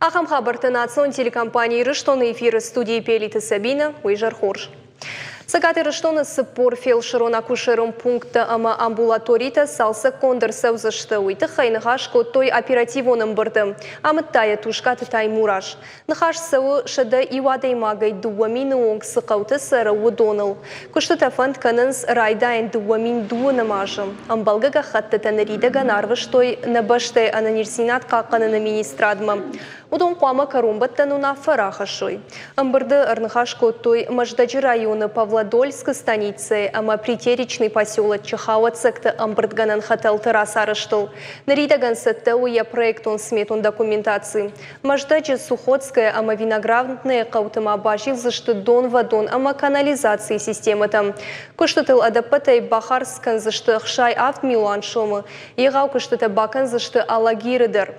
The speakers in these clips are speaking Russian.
Ахам хабарты национ телекомпании Рыштоны эфиры студии Пелиты Сабина, Уйжар Хорж. Сагаты Рыштоны сыппор фельдшерон акушером пункта ама амбулаторита салса кондырса узашты уйты хайныхаш той оперативоным бырды. Амыттая тушкаты таймураш. Нахаш сау шада ивадей магай дуамины онг сықауты сары удоныл. Кушты тафанд канынс райдайн дуамин дуынымажым. Амбалгага хатты тәніридігі нарвыш той набаштай ананирсинат қаққанына министрадмы. Удон қуама карумбаттануна фарахашой. Амбырды арныхаш той Мождаджи районы Павлодольск станицы, ама притеричный поселок Чехава цекта Амбырдганан хотел террас арыштыл. Наридаган сеттеу я проектон сметун документации. Мождаджи Сухотская, ама виноградная каутыма бажил зашты дон вадон, ама канализации системы там. Куштытыл адапатай Бахарскан зашты хшай авт Милан шомы. Егау куштыты бакан зашты алагирыдыр.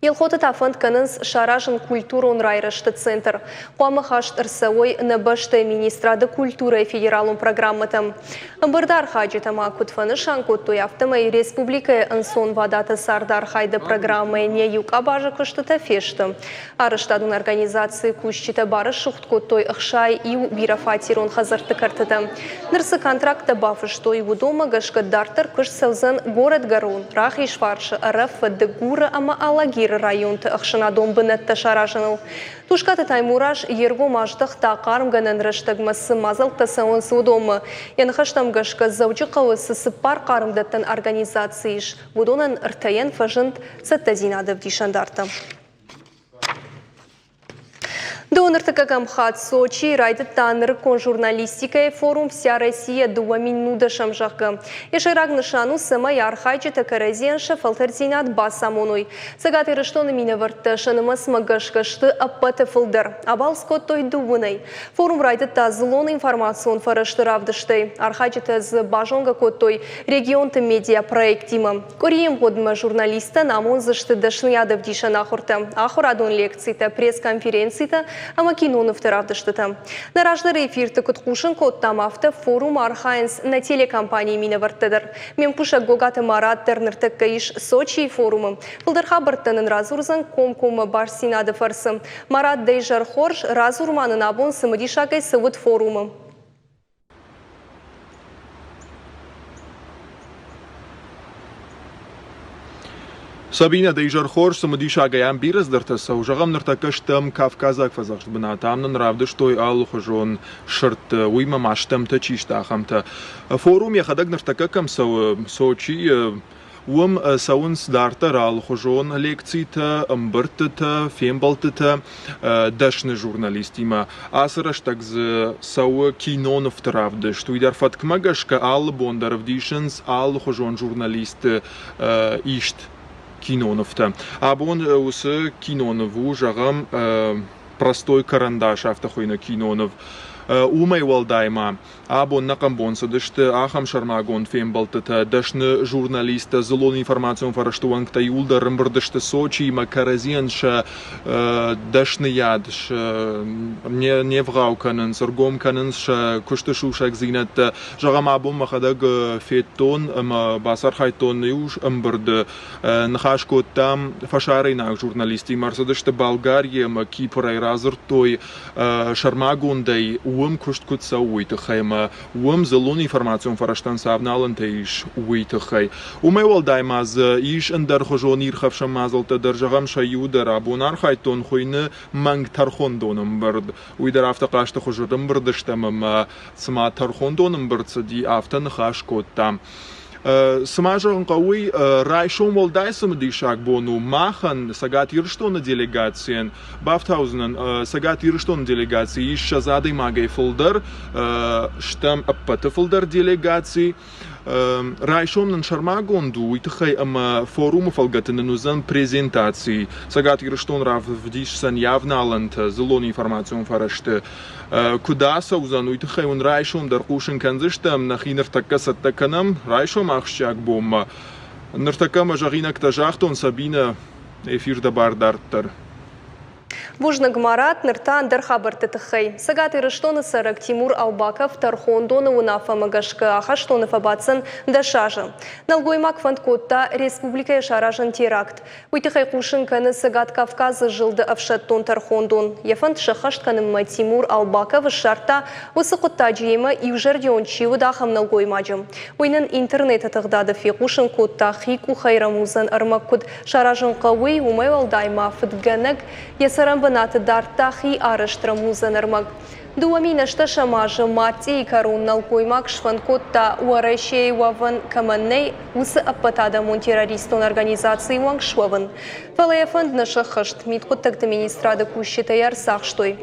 Елхоты тафанд канынс шаражын культурон райрышты центр. Қуамы хашт ырсауой набашты министрады культуры федералун программатым. Амбырдар хаджи тама кутфаны шанкотту яфтымай республика ансон вадаты сардар хайды программы не юг абажы кыштыта фешты. Арыштадун организации кущита бары шухткоттой ықшай ию бирафатирон хазырты картыды. Нырсы контракта бафыштой удома гашкаддартыр кыш савзан город гарун. Рахи шваршы арф дегура ама алагир районты ақшына домбынетті шарашыныл. Тушкаты таймураш ерго маждық тақарым ганан рыштагмасы мазылты сауын судомы. Янхаштам гашка заучы қауысы сыппар қарымдаттан организацииш. Будонан ыртаян фажынт саттазинадып дишандарты. Доныртыкагам хат Сочи райды таныр конжурналистикай форум «Вся Россия дуамин нуда шамжақы». Ешыраг нышану сама ярхайчы такаразенші фалтарзинат басамонуй. Сагаты рыштоны мені варты шанымас магашкашты аппаты фылдар. Абал скоттой дувынай. Форум райды тазылон информацион фарыштыравдыштай. Архайчы таз бажонга коттой регионты медиа проектима. Кореем годыма журналиста намон зашты дашны ядов дишан ахурта. Ахурадон лекцийта, пресс-конференцийта ама киноны вторавдыштыты. Нараждары эфирты куткушын коттам авто форум архайнс на телекомпании минавартыдыр. Мемкуша гогаты марат терныртык каиш Сочи форумы. Пылдырха бырттанын разурзан комкома барсинады фарсы. Марат Дейжар Хорж разурманын абон сымыдишакай сывыт форумы. Sabina Дейжар Хорж самадиша гаям бирас дартаса ужагам нартакаштам Кавказак фазахт бнатамнын равдыштой алхожон шырт уйма маштам тачиштахамта. Форум я хадаг нартакакам Сочи саунс дарта алхожон лекцита амбыртыта фембалтыта дашны журналистима асыраштагз сау кинонов травдыш туйдар фаткмагашка ал бондаров дишенс алхожон журналист ишт киноновта. Абон усы кинонову жағам простой карандаш автохойна кинонов. Умай валдайма. Абон накамбонса дышты ахам шармагон фембалтыта дашны журналиста злон информацион фараштуан кта юлда рымбырдышты Сочи има каразенша дашны ядш не вгауканын сыргом канынша куштышушак зинат жағам абон махадаг феттон басар хайтон юж ымбырды нахашко там фашарайнак журналисти марсадышты Болгария ма Кипрай разыр той шармагондай уым кушткутса уйтыхайма уым зелон информацион фараштан савналын тейш уйтыхай. Умай валдаймаз иш андар хожон ирхавша мазалта даржагам шаюдар абонар хайтон хойны манг тархон доным бырд. Уйдар автоқашты хожырым бырдыштамым сма тархон доным бырдсы ди автан хашкоттам. Смажон кауи райшом волдайсом дишак бону махан сагат ирштон делегациен Бафтаузен сагат ирштон делегации иш шазады магай фолдер штам аппаты фолдер делегации райшомнын шармагонду уйтыхай ама форуму фалгатыны нузан презентации сагат ирштон рав вдишсан явналант зелон информацион фарашты куда саузан уйтыхай он райшом дар кушын канзыштам нахинер таккасаттаканам райшом ахшак бомма ныртакама жагинак тажахтон Сабина эфирда бардартар. Бужныг Марат ныртан дырхабырты тыхай. Сагат ирыштоны сарак Тимур Албаков тархондоны унафа магашка ахаштоны фабатсын дашажы. Налгоймак фандкотта республика шаражын теракт. Уйтыхай кушынканы Сагат Кавказы жылды авшаттон тархондон. Ефанд шахаштканымма Тимур Албаков шарта высықытта жеймі иужардион чивы дахам налгоймаджым. Уйнын интернет атығдады фи кушынкотта хику хайрамузан армаккуд шаражын қауый умай валдайма фытганыг есарам наты дартахи араштрамуза нормаг. Дуамина что шамажа мати и корун налкоймак шванкотта уарайшей ваван каманней усы аппатада террористон организации вангшваван. Фалаяфанд наша хашт миткоттакта министрада кущитаяр сахштой.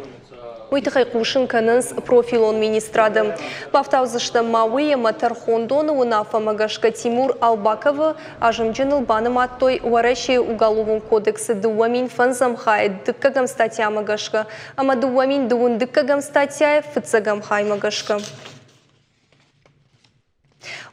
Уйтыхай кушын канынс профилон министрадым. Павтаузышты мауия матархондоны унафа магашка Тимур Албакова ажымджын ылбаным аттой уараши уголовын кодексы дуамин фанзамхай дыккагам статья магашка, ама дуамин дуун дыккагам статья фыцагам хай магашка.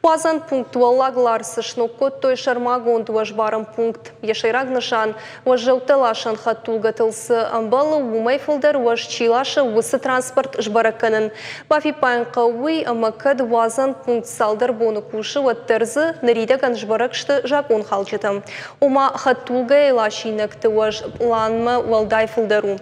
Уазан пунктуаллаглар сышноккот той шармагон туажбарым пункт. Ешайраг нышан важжауталашан хаттулгатылсы амбалы умайфылдар важчилаша высы транспорт жбараканын. Бафи паянқауи амакад уазан пункт салдар боны кушы ваттарзы наридаган жбаракшты жакон халчытым. Ома хаттулга элашинакты важланма валдайфылдару.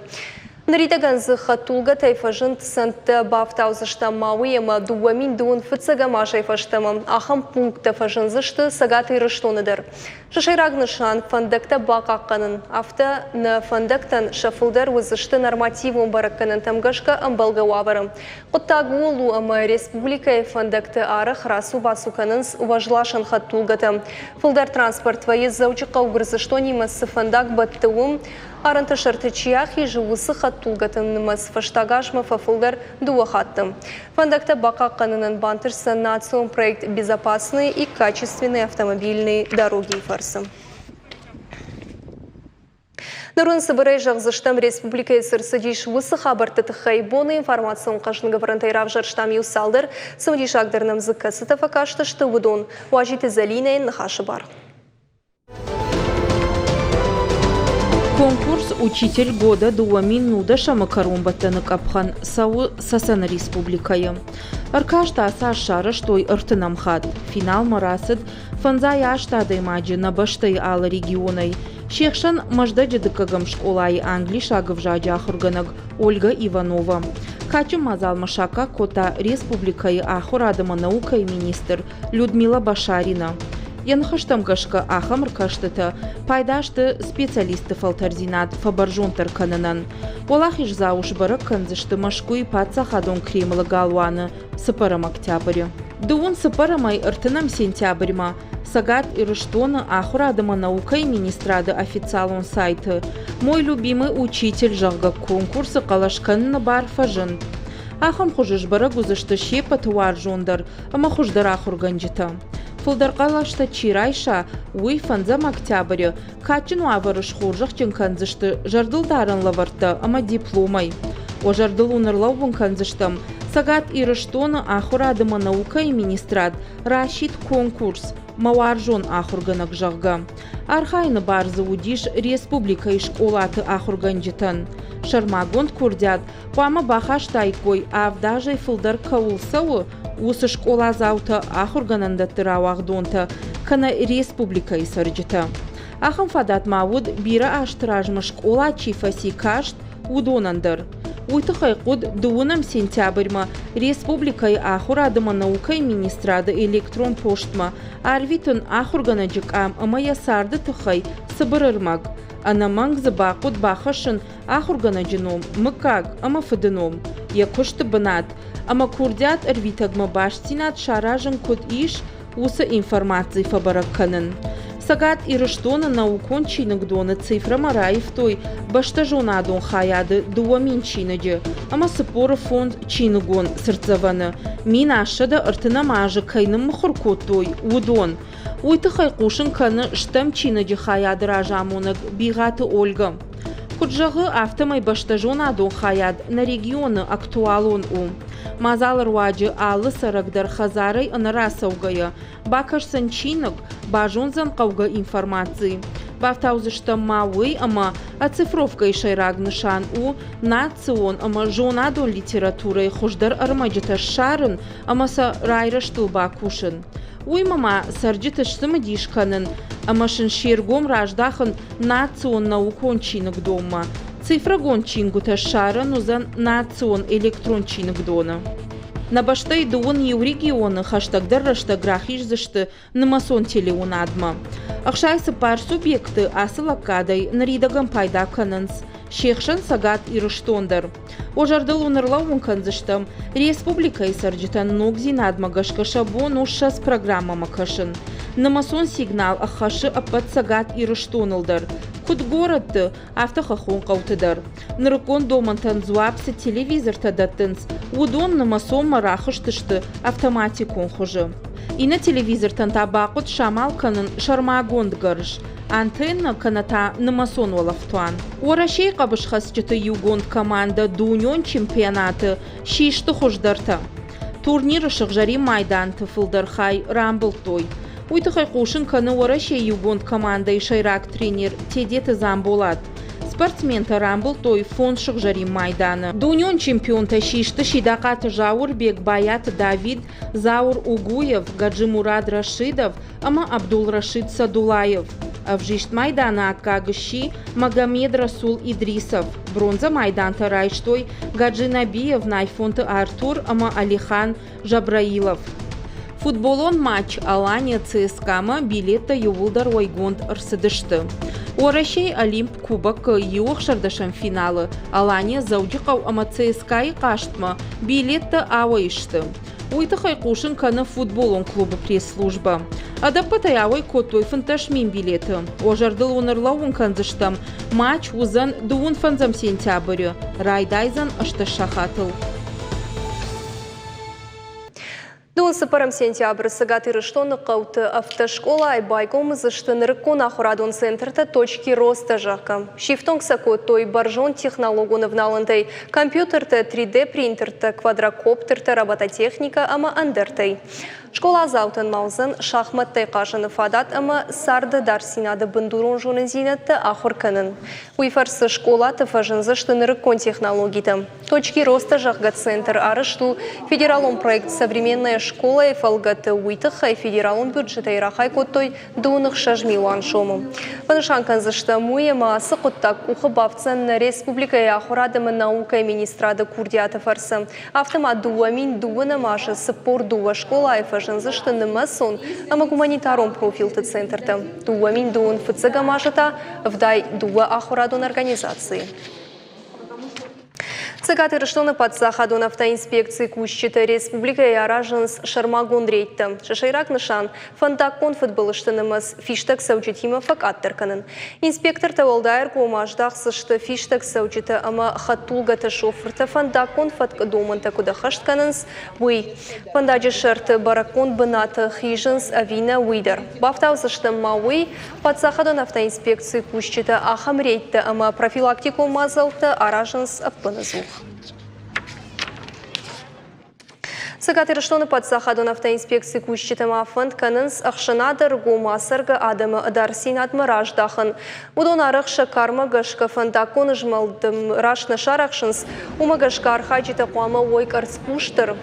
Наритаганзы хатулга тайфажын тсанты бафтаузышта мауиема дуамин дуын фыцагама шайфаштамам ахам пункта фажынзышты сагаты рыштоныдыр. Шашайрагнышан фандакта бақаққанын, авта на фандактан шафылдар вызышты нормативун баракканын тамгашка амбалга ваварым. Құттагулу ама республика фандакты арых расу басуканынс уважлашан хатулгатам. Фылдар транспорт вайыз заучықа угрызыштонимасы фандак баттыуым Аранты шартычияхи живусы хаттулгатынымыз фаштагашма фафылдар дуахаттым. Фандакта бақаққанынан бантырса национ проект «Безопасные и качественные автомобильные дороги» фарсым. Нұрын сыбырай жағзыштам республика сырсыдиш высы хабарты хайбоны информацион қашынғы варантайрав жарштам юсалдыр, сымдиш агдырнам зыкасы тафакаштышты вудон, уажиты залинайын нахашы бар. Конкурс «Учитель года» дуамин нуда шамакарумбаттаны капхан сауы Сасан республикайы. Аркашта аса шары штой ыртынамхат. Финал марасыд фанзай аштады маджи на баштай ала регионай. Шехшан маждаджи дыкагам школай Англиш агывжаджи ахурганаг Ольга Иванова. Качым мазал машака кота республикайы ахурадыма наука и министр Людмила Башарина. Янхаштамгашка ахам ркаштыта пайдашты специалисты фалтарзинат фабаржонтар кананан. Олахиш зауш барак канзышты машкуй паца хадон кремлы галуаны сыпарам октябрь. Дуун сыпарамай ыртынам сентябрьма. Сагат ирыштоны ахурадыма наука и министрады официалон сайты. Мой любимый учитель жагга конкурсы калашканны бар фажын. Ахам хужыш барак узышты шепа туар жондар, ама хуждара хурганджита. Фылдарқалашта чирайша уй фанзам октябрь качыну аварыш хуржах чынканзышты жардылдарын лаварта ама дипломай. О жардылу нырлаубын канзыштам сагат ирыштоны ахурадыма наука и министрат рашид конкурс мауаржон ахурганак жағга. Архайны барзы удиш республика и школаты ахурганджитан. Шармагонд курдят пама бахаш тайкой авдажай фылдар каулсауы усы школа заута ахургананда тырауахдонта кана республика и сарджита. Ахам фадат мавуд бира аштыражмы школа чифаси кашт удонандар. Уйтыхай куд дуунам сентябрьма республика и ахурадыма наука и министрады электрон поштма арвитон ахурганаджик амая сарды тыхай сыбырырмаг. Анаманг забакуд бахашын ахурганаджином мыкаг ама фыдыном. Якушты бынат. Ама курдят арвитагма баштинат шаражын код иш уса информации фабаракканын. Сагат ирыштоны наукон чиныгдоны цифра мараев той баштажонадон хаяды дуамин чиныджы. Ама сыпоры фонд чиныгон сырцаваны. Мин ашада ыртынамажы кайным махуркот той удон. Уйтыхай кушын каны штам чиныджы хаяды ражамоныг бигаты Ольга. Куджағы автомай баштажонадон хаяд на регионы актуалон Мазалар ваджи алы сарагдар хазарай анарасаугая. Бакаш санчинок бажонзан кауга информации. Бафтаузышта мауи, ама оцифровка ишайраг нышан у национ, ама жонадон литературой хождар армаджита шарын, ама са райраштыл бакушын. Уй мама сарджитыш самадишканын, ама шинширгом раждахын национ наукончинок дома. Цифрагончингута шарын узан национ электрончинок дона. На баштай дуон ев регионы хаштагдар раштаграхиш зашты намасон телеон адма. Ахшайсы пар субъекты асыл аккадай наридаган пайда канынс. Шехшан сагат ирыштондар. Ожардыл унырлауын канзыштам республика исарджитан ногзин адма гашкаша бон ушас программа макашын. Намасон сигнал ахашы аппат сагат ирыштонылдар. Куд городты автохахон қаутыдар. Нырыкон домантан зуапсы телевизор тадаттынс. Удон намасон марахыштышты автоматикон хожы. Ина телевизор табақут шамал канын шармагонд гарыш. Антенна каната намасон олафтуан. Орашей қабышхасчыты югонд команда дуньон чемпионаты шишты хождарта. Турниры шықжари майдан тыфылдархай рамбылтой. Уйтықай қошын каны орашей югонд команда шайрак тренер тедеті замболат. Спортсмента рамбылтой фон шықжари майданы. Дуньон чемпионта шишты шидақаты жауыр Бекбаят Давид, Заур Угуев, Гаджи Мурад Рашидов, ама Абдул Рашид Садулаев. Авжишт майдана аккагыши Магомед Расул Идрисов. Бронза майданта райштой Гаджи Набиев, Найфонты Артур, ама Алихан Жабраилов. Футболон матч Алания ЦСКА билетта ювулдар ойгонд ырсыдышты. Орашей Олимп кубок юық шардашан финалы. Алания заудиқау ама ЦСКА и қаштма билетта ауайшты. Уйтықай қошын каны футболон клубы пресс-служба. Адапатай ауай котой фанташмин билеты. Ожардыл онырлауын канзыштам матч узан дуын фанзам сентябрю. Райдайзан ашташахатыл. Дуын сыпарам сентябрь сагаты рыштоны қауты автошкола айбайгом зышты нырыккон ахурадон центрта точки роста жақы. Шифтонг сако той баржон технологуны вналындай компьютерта 3D принтерта квадрокоптерта робототехника ама андертай. Школа заутын маузын шахматтай қажыны фадат ама сарды дарсинады бындурон жонын зинетті ахур кынын. Уйфарсы школа тыфажын зышты нырыккон технологиты. Точки роста жақға центр арышту федералон проект современная школа и фалгаты уйтыхай федералон бюджета ирахай коттой дуынық шажмилуан шому. Панышанкан зышты муема сықыттак ухыбавцын республика и ахурадымы наука и министрады курдиаты фарсы. Автомат дуамин дуыны машы сыппор дуа школа и фажын зышты нымасон ама гуманитарон профилты центрты. Дуамин дуын фыцыга машыта вдай дуа ахурадон организации. Цыгаты рыштоны подсахадон автоинспекции кущита республика и аражынс шармагон рейтті. Шашайрак нышан фандаккон футболыштынымыз фиштак саучитима факаттырканын. Инспектор тавалдайр комаждақ сышты фиштак саучита ама хаттулгаты шофырты фандаккон фаткадомынта кудахаштканынс буй. Фандаджи шарты баракон бынаты хижынс авина уйдар. Бафтау сышты мауи подсахадон автоинспекции кущита ахам рейтті ама профилактику мазалты аражынс аппынызух. Сагаты рыштоны подсахадон автоинспекции кущитама фонд канынс ахшанадыр гома сырга адымы дарсин адмы раждахын. Удон арық шакарма гашка фондакон жмалдым рашны шарақшынс ума гашка архаджита қуама ойк арцпуштыр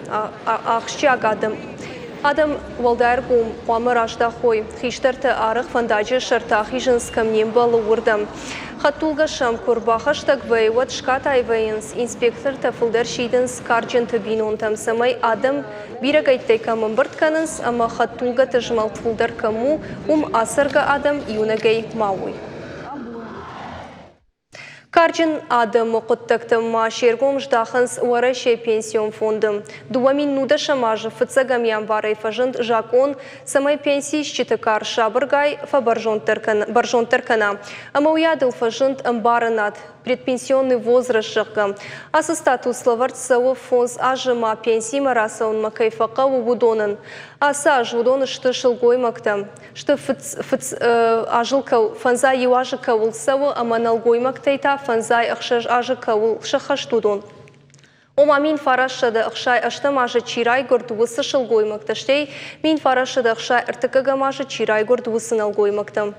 ахшчи агадым. Адам валдайр гом қуамы раждахой. Хиштарты арық фондаджи шарта хижынс камнем балы урдым. Хаттулга шам курбахаштаг вейват шката айвейнс инспектор тафылдар шейденс карджин табинон там самай адам бирагайттай камын быртканынс, ама хаттулга тажмалтфулдар каму асырга адам юнагай мауй. Карджин адам құттықтым машергом ждахынс уарашей пенсион фондым. Дуамин нуда шамажы фыцагам январай фажынд жакон самай пенсии считы кар шабыргай фа баржон тыркана. Ама уядыл фажынд амбарынат предпенсионный возраст жакы. Асы статус лаварцауы фонз ажыма пенсии марасаун макайфака увудонын. Аса ажудоны шты шылгой макта. Шты ажылка фанза юажы кавылсауы аманалгой мактайта фанзай ахшаж ажы кавыл шахаштудон. Ома мин фарашады ахшай аштам ажы чирай гордуысы шылгой макташтей, мин фарашады ахшай артыкага мажы чирай гордуысын алгой мактам.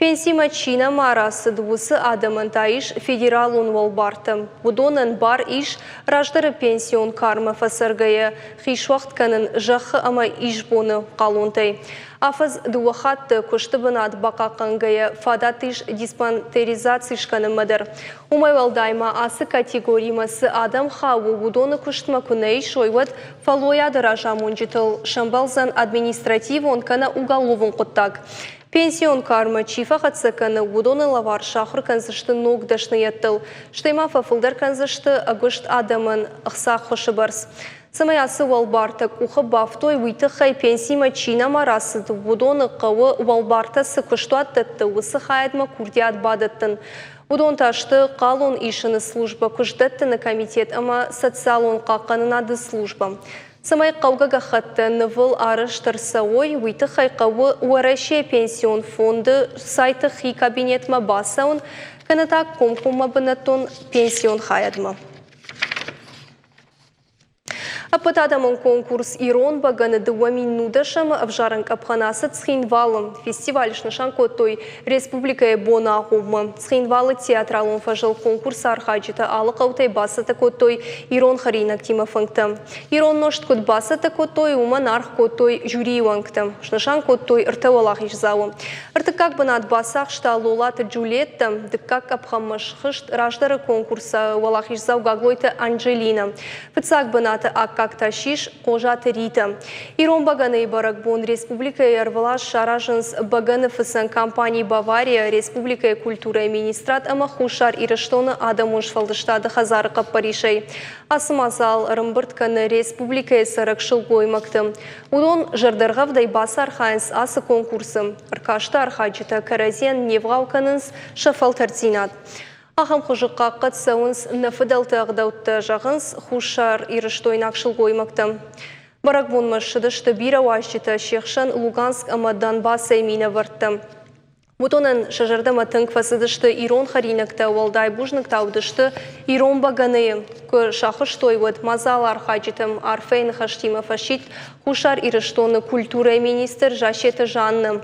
Пенсима Чина марасы двусы адамантаиш федералун волбартым. Будонын бар иш раждары пенсион карма фасыргая хишвақт канын жақы ама иш боны қалунтай. Афыз дуахатты күштібінат бақақыңгая фадатиш диспансеризацишканы мыдыр. Умайвалдайма асы категоримасы адам хауы будоны күштіма күней шойват фалояды ражамун житыл шамбалзан административон кана уголовын құттак. Пенсион карма чифа хатсаканы удоны лавар шахыр канзышты ногдашны яттыл. Штайма фафылдар канзышты агышт адамын ықса хошы барс. Самаясы валбартак ухы бафтой уйты хай пенсима чина марасы удоны қауы валбартасы күштуаттытты усы хаядма курдиат бадыттын. Удон ташты қалон ишыны служба күштеттіні комитет ама социалон қаққанынады служба. Самай қауғаға қатты нывыл арыштырса ой, уйты қайқауы уараше пенсион фонды сайты хи кабинетма басауын, канатак комкума бінаттон пенсион хаядма. Апытадамын конкурс Ирон баганы 2 минудашам авжаран капханасы Цхинвалым. Фестиваль шнышан коттой республикая бона ахумы. Цхинвалы театралын фажыл конкурс архаджита алы қаутай басыты коттой Ирон харинак тима фыңты. Ирон ношт кот басыты коттой уман арх коттой жюри ваңкты. Шнышан коттой ыртавалах ишзауы. Ыртыкак бынат басақ шталолаты Джулетта, дыккак капхамыш хышт раждары конкурса валах ишзау гаглойты Анджелина. Фыцак бынаты как ташиш кожаты Рита. Ирон баганы баракбон республика ярвалаш шаражынс баганы фысын компании Бавария республика культура министрат ама хушар ирыштоны адамуш фалдыштады хазары каппаришей. Асымазал рымбыртканы республика саракшыл гоймакты. Удон жырдырғавдай басар хайнс асы конкурсым. Аркашты архаджита каразен невғауканынс шафалтарцинат. Ахам құжыққа қатсауынс нафыдалты ағдаутты жағынс хушар ирыштойын ақшыл қоймақты. Барак бұнмашыдышты бір ауашчыта шекшан Луганск ама Донбасс әймейні вартты. Бұтонын шажардама тыңквасыдышты Ирон харинакта уалдай бұжныкта аудышты Ирон баганайы. Көр шахыштой вад мазал архаджитым арфейн хаштима фашит хушар ирыштоны культура министр жашеті жанны.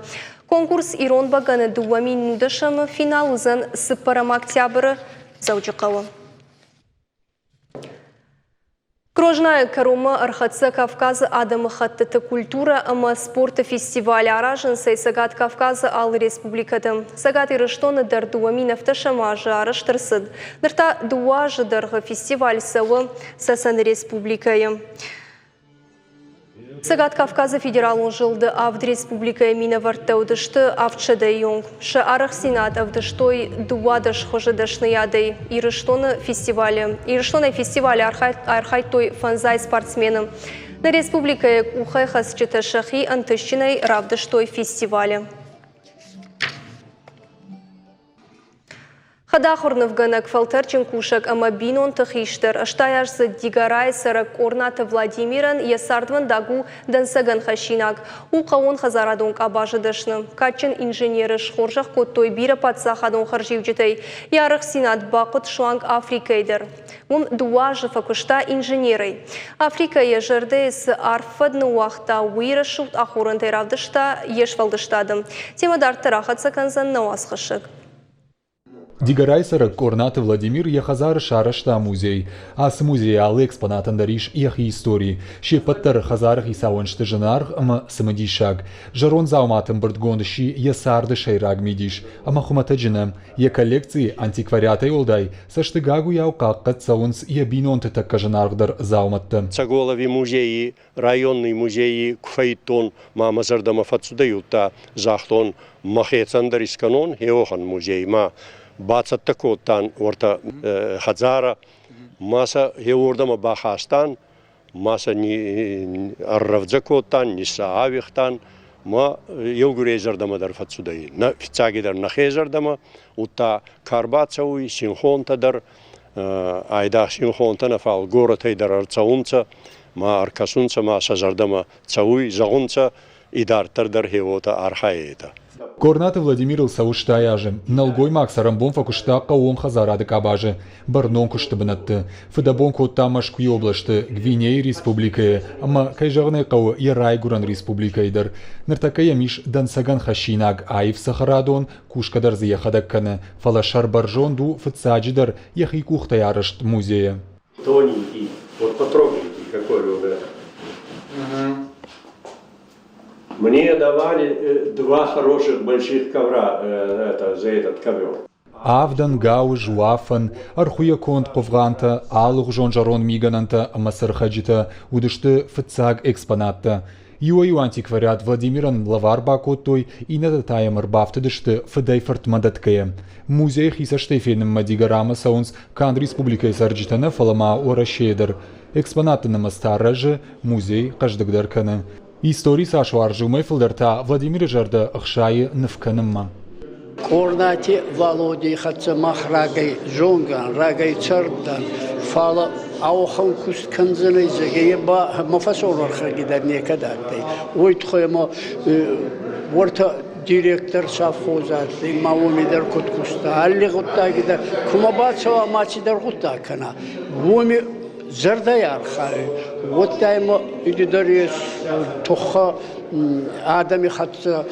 Конкурс Ирон баганы 2 минудашам финал узан с 1 октября заучықауы. Крожная карума архатса Кавказа адамы хаттыты культура ама спорта фестиваль аражын Сагат Кавказа ал республикады. Сагат ирыштоны дар 2 минутташамажы арыштырсыд. Дырта 2 жыдырғы фестиваль сауы Сасан республикайы. Сагат Кавказа федералын жылды авд республикая мина варттаудышты авчады йонг. Шы арық сенат авдыштой дуадыш хожыдышны ядай. Ирыштоны фестивалі архайтой фанзай спортсменым. На республикая ухай хасчыта шахи антышчиной равдыштой фестивалі. Хадахурнов ганак фалтарчин кушак ама бинон тахиштер. Аштаяшсы дигарай сарак орната Владимиран ясардван дагу дансаган хашинак. У каон хазарадонг абажыдышны. Качын инженері шхоржах коттой бира патса хадон харживджитай. Ярых сенат бақыт шуанг Африкайдер. Мун дуажы факушта инженерой. Африка ежерде с арфадны уақта уйры шут ахурынтай равдышта ешвалдыштадым. Темадар тарахатса канзан науасхышык. Дигарай сарак орната Владимир яхазар шарашта музей. Ас музей алы экспонатын дариш яхи истории. Шепаттар хазарах исауаншты жынарх ама самадишаг. Жарон зауматым бырдгондыши ясарды шайраг мидиш. Ама хумата джинам. Я коллекции антиквариатай олдай. Саштыгагу яукаккат саунс ябинонты такка жынаргдар зауматтым. Цаголови музеи, районный музеи, кфаитон, мамазардама фацудаюта, захтон, махецандар исканон, еохан музей, ма. Бацатта коттан орта хазара маса еордама бахастан маса ни арравза коттан ни саавихтан ма елгурезардама дар фацудай на фицагидар нахезардама утта карбацауи синхонтадар айда синхонта нафал горатайдар арцаунца ма аркасунца ма сазардама цауи загунца идартардар хевота архаета. Корнаты Владимир Сауштай Налгой Максарам бом факушта каом хазарады кабажы. Барнон куштабынатты. Фыдабон коттамаш куй облашты. Гвиней республикае. Ама кайжағны кау Ярайгуран республикайдыр. Ныртакая миш дансаган хашинаг айв сахарадон кушкадар зияхадакканы. Фалашар баржон ду фыцаджидар яхи кухтаярышт музея. Тоненький, вот потрогайте, какой ребят. Мне давали 2 хороших больших ковра за этот ковер. Авдан гау жуафан, архуя конт ковганта, алух жонжарон мигананта, масархаджита, удышты фыцаг экспонатта. Юаю антиквариат Владимиран лавар бакоттой и надатая марбафты дышты фыдайфарт мадаткая. Музей хисаштейфеным мадигарама саунс кан республикой сарджитана фалама орашедер. Экспонаты на мастаражи, музей каждагдарканы. Истории сашваржумай филдерта Владимир Жарда Ахшаи Навканамма. Корнати Володей Хацамах Рагай Жонган, Рагай Цардан, Фала Аухан Кустканзаны Загеба Мафасор Архагидар Некадатей. Уйтхоема Ворта директор совхозатей, Маумидер Куткуста, Алли Гуттагидар, Кумабацова Мачидар Гуттакана. Воми Зардаяр хай, вот тайма идидарес тоха Адами хатса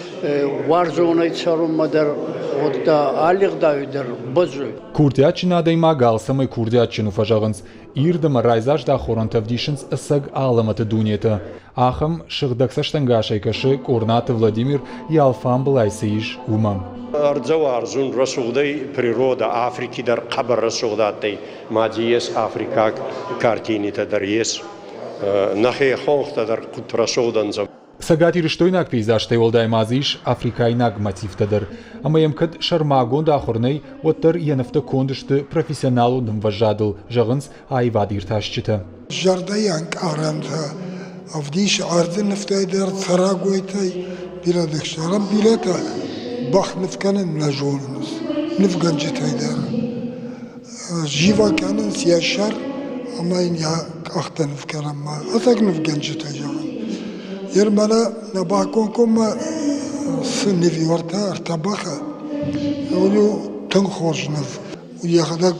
варзоной царум мадар вот алигдайдер базу. Курдячина дайма галсамай курдячину фажаганс ирдама райзаж да хорантавдишинс асаг аламата дунета. Ахам шигдаксаштангашай каши Корнаты Владимир и Алфам Блайсеиш умам. Арзаварзун расугдай природа Африки дар кабар расугдатай мадиес Африка картинита дар ес нахе хонхта дар кут расугданзам. Сагати риштойнак пейзажтай олдай мазиш Африкайнак мотивтадыр. Ама емкад шармагон да хорней оттар янафта кондышты профессионалу дымважадыл жағынс айвадирташчыта. Жардаянк аранта авдиш ардын нафтайдар царагойтай бирадыкшарам билета бах нифканын нажонунус нифганчытайдар. Жива канын сияшар амайн я ахтан нифкарамма атак нифганчытай жағын. Ермана на баконкома сынневи варта артабаха улю тынхожнов уяхадак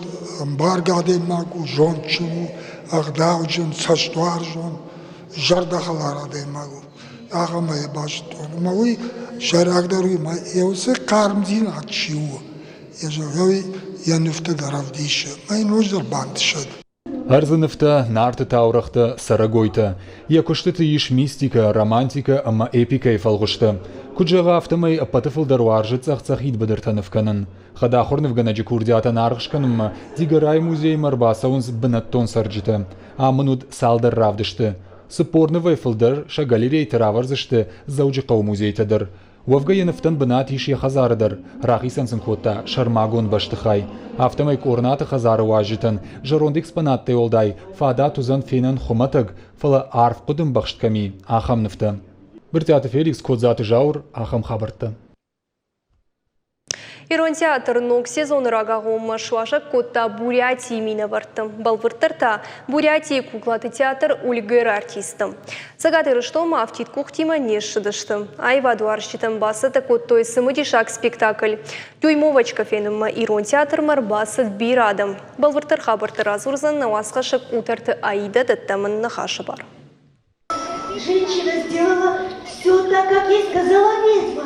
баргаден магу жончу агдавжун саштуаржун жардахалара ден магу агамай баштон мауи шарагдаруи ма еусе кармзин ачиу ежави янифта даравдиша май нождар бандшад. Арзанывта, нарты таурахта, сарагойта. Якуштыты иш мистика, романтика, ама эпика и фалгушта. Куджага автомай апатыфыл даруаржы цах-цахид бадыртанывканын. Хада хорнывганаджи курдиата наргшканымма, дигарай музей марбасаунс бынаттон сарджита. Амынуд салдар равдышты. Сыпорны вайфылдар, шагалерей тараварзышты, зауджи қау музейтадыр. Уавгаянывтан бынат иш яхазарыдар. Рахисансын хотта, шармагон баштыхай. Автомай Корнаты хазары важитан, жаронд экспонатты олдай, фада тузан фенан хуматаг, фала арф кудым бахштками, ахамнывта. Біртяты Феликс Кодзаты жаур, ахам хабартты. Ирон театр ног сезон рагағым шуаша котта Бурятии мина варттым. Балвыртырта Бурятии куклаты театр ульгыр артистым. Сагаты рыштома автит кухтима нешшыдыштым. Айва дуарщитым басыты коттой сымыдишак спектакль. Тюймовочка фенымма Ирон театр мар басыт бирадым. Балвыртыр хабырты разурзан на уасқашык утарты Аида даттамын нахашы бар. Женщина сделала все так, как ей сказала ведьма.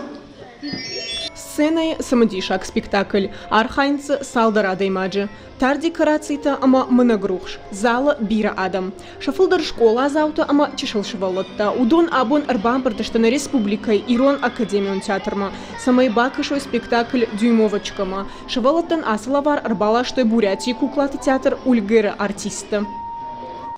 Сценой самодишак спектакль. Архайнцы салдара даймаджи. Тар декорацийта ама мынагрухш. Зала бира адам. Шафылдар школа азаута ама чешылшывалатта. Удон абон арбампыртыштана республикай Ирон академион театрма. Самай бакышой спектакль дюймовочкама. Шывалаттан асылавар арбалаштой Бурятии куклаты театр ульгыры артиста.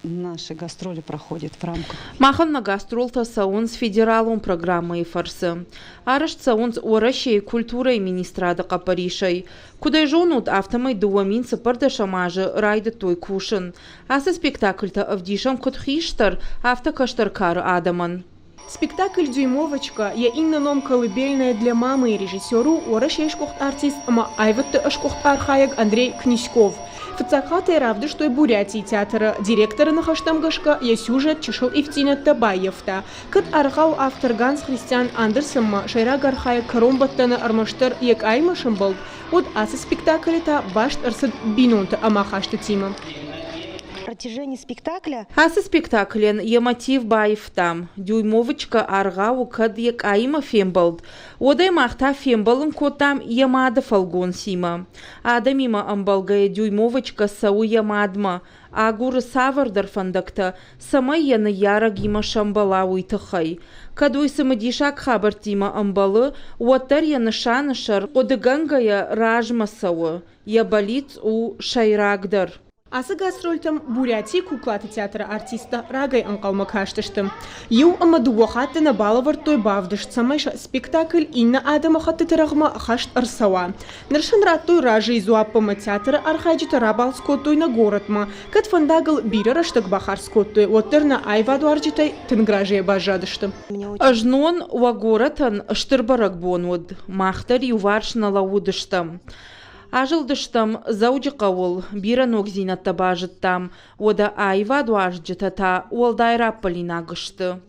Наши гастроли проходят в рамках. Махан на гастролта саунс федералом программы и фарсы. Араш саунс оращей культурой министрада Капаришей. Куда жонут автомой дуамин сапарда шамажи райда той кушин. Асы спектакльта авдишам кот хиштар автокаштаркар адаман. Спектакль «Дюймовочка» я инна колыбельная для мамы и режиссеру ораш ешкохт артист, ама айватты ашкохт архаяк Андрей Князьков. Фацахаты равды, что и Бурятии театра директора нахаштамгашка я сюжет чешил Ивтина Табаевта. Кат архау автор Ганс Христиан Андерсенма шайра гархая каромбаттана армаштар як аймашамбал. Вот асы спектакля-то башт арсад бинунта амахашта тима. Протяжении спектакля Асы спектаклен я мотив баев там. Дюймовочка аргау кад як айма фембалд. Одай махта фембалын котам ямада фалгон сима. Адамима амбалгая дюймовочка сау ямадма. Агуры савардар фандакта сама яны яра гима шамбала уйтахай. Кадуй самадишак хабар тима амбалы уаттар яны шанышар одыгангая ражма сау. Я болит у шайрагдар. Асы гастрольтам Бурятии куклаты театра артиста рагай анкалма каштыштым. Ю амадуахаты на балавар той бавдыш самайша спектакль инна адамахаты тарагма хашт арсава. Наршан раттой ражи изуаппама театра архайджита рабалско той на городма, кат фандагал бира раштак бахарско той, оттерна айваду арджитай тынгражия бажадыштым. Ажнон уагоратан штырбарак бонуд, махтар юварш на лаудыштым. Ажылдыштым зауджи қауыл, бира ногзинат табажыттам, ода айва дуажджытата уалдайраппалина гышты.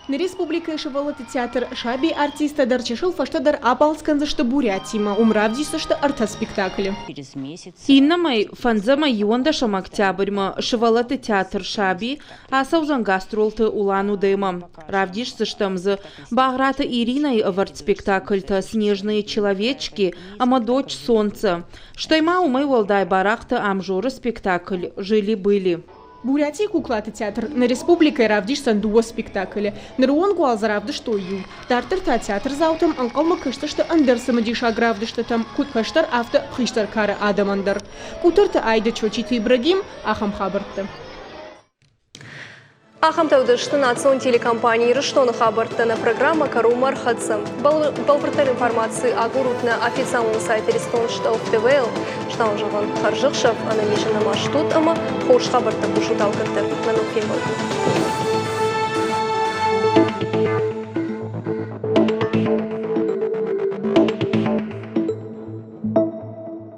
На республика шавалаты театр шаби артиста дарчешил фаштадар абалсканзашты Бурятима, умравдисашты арта спектакля. Иннамай фанзама юандашам октябрьма шавалаты театр шаби, а саузан гастролты улану дыма. Равдишсаштамзы Баграта Ириной аварт спектакль-то «Снежные человечки», ама дочь солнца. Штайма умай уалдай барахта амжоры спектакль «Жили-были». Бурятии куклаты театр на республика равдиш сандуа спектакля. На руон гуалза равдыш тою. Тартырта театр заутам анкалма кыштышты андерсама диша гравдышты там куткаштар авто хыштар кары адамандар. Кутырты айда чочиты Ибрагим ахам хабарты. Ахамтауды штынатсон телекомпании Рыштоны хабарттана программа Карумар Хадсам. Балбыртар информации агурутна официальный сайт Рестон Штауф ТВЛ. Штаун жаван Харжықшав, анамишина маштут, ама хош хабарта кушутал кірді. Манук кем болды.